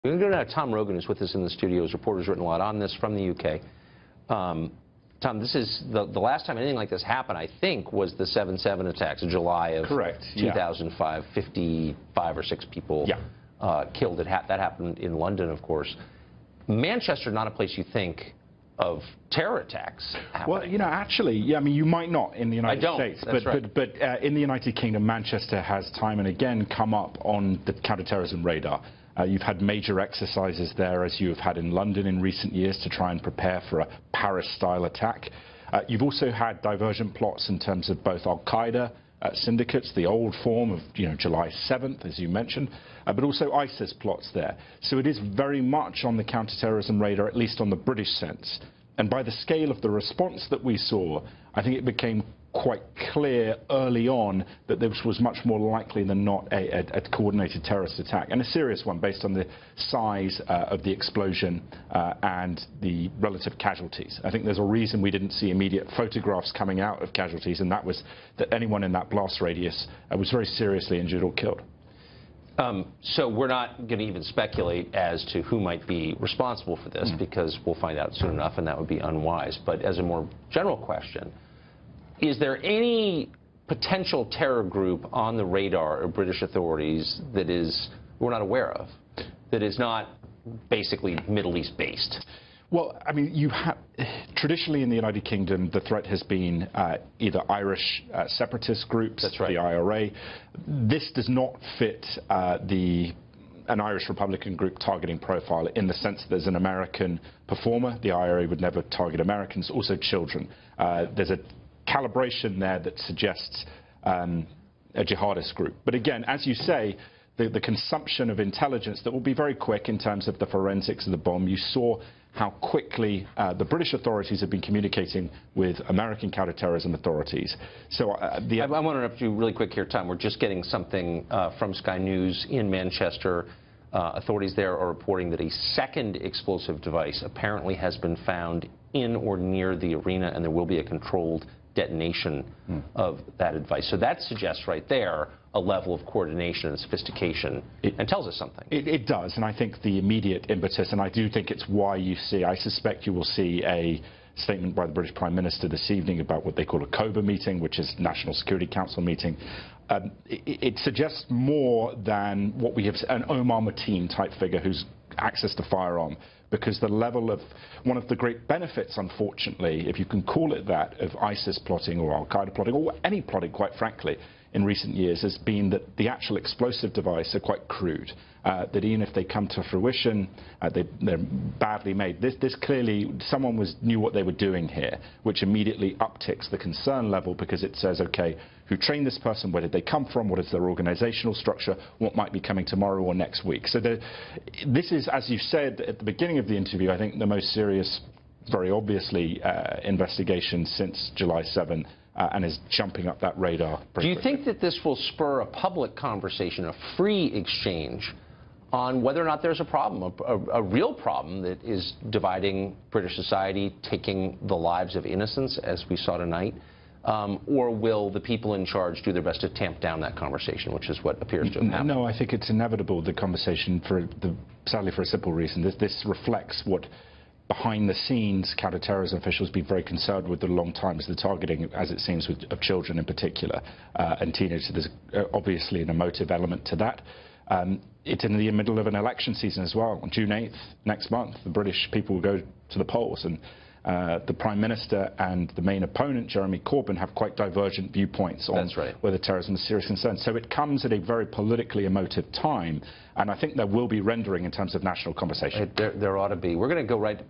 We're going to go to Tom Rogan, who's with us in the studio. His reporter's written a lot on this from the UK. Tom, this is the last time anything like this happened, I think, was the 7/7 attacks in July of 2005. 55 or 6 people killed. That happened in London, of course. Manchester, not a place you think of terror attacks happening. Well, you know, actually, yeah, I mean, you might not in the United States, but in the United Kingdom, Manchester has time and again come up on the counterterrorism radar. You've had major exercises there, as you have had in London in recent years, to try and prepare for a Paris-style attack. You've also had diversion plots in terms of both Al-Qaeda syndicates, the old form of, July 7th, as you mentioned, but also ISIS plots there. So it is very much on the counterterrorism radar, at least on the British sense. And by the scale of the response that we saw, I think it became quite clear early on that this was much more likely than not a coordinated terrorist attack, and a serious one based on the size of the explosion and the relative casualties. I think there's a reason we didn't see immediate photographs coming out of casualties, and that was that anyone in that blast radius was very seriously injured or killed. So we're not going to even speculate as to who might be responsible for this, because we'll find out soon enough, and that would be unwise. But as a more general question, is there any potential terror group on the radar of British authorities that we're not aware of, that is not basically Middle East based? Well, I mean, traditionally in the United Kingdom, the threat has been either Irish separatist groups, the IRA. This does not fit an Irish Republican group targeting profile, in the sense that there's an American performer. The IRA would never target Americans, also children. There's a calibration there that suggests a jihadist group. But again, as you say, the consumption of intelligence that will be very quick in terms of the forensics of the bomb. You saw how quickly the British authorities have been communicating with American counterterrorism authorities. So I want to interrupt you really quick here, Tom. We're just getting something from Sky News in Manchester. Authorities there are reporting that a second explosive device apparently has been found in or near the arena, and there will be a controlled detonation of that device. So that suggests right there a level of coordination and sophistication, and tells us something. It does, and I think the immediate impetus, and I do think it's why I suspect you will see a statement by the British Prime Minister this evening about what they call a COBA meeting, which is National Security Council meeting. It suggests more than what we have, an Omar Mateen type figure who's access to firearm, because the level of one of the great benefits, unfortunately, if you can call it that, of ISIS plotting or Al-Qaeda plotting, or any plotting, quite frankly, in recent years, has been that the actual explosive device are quite crude. That even if they come to fruition, they're badly made. This clearly, someone knew what they were doing here, which immediately upticks the concern level, because it says, okay, who trained this person? Where did they come from? What is their organizational structure? What might be coming tomorrow or next week? So this is, as you said at the beginning of the interview, I think the most serious, very obviously, investigation since July 7. And is jumping up that radar. Do you think that this will spur a public conversation, a free exchange, on whether or not there's a problem, a real problem that is dividing British society, taking the lives of innocents, as we saw tonight? Or will the people in charge do their best to tamp down that conversation, which is what appears to have happened? No, I think it's inevitable, the conversation, sadly for a simple reason. This reflects what behind the scenes counterterrorism officials have been very concerned with a long time, is the targeting, as it seems, of children in particular, and teenagers. There's obviously an emotive element to that. It's in the middle of an election season as well. On June 8th, next month, the British people will go to the polls, and the Prime Minister and the main opponent, Jeremy Corbyn, have quite divergent viewpoints on whether terrorism is a serious concern. So it comes at a very politically emotive time, and I think there will be rendering in terms of national conversation. There ought to be. We're going to go right back.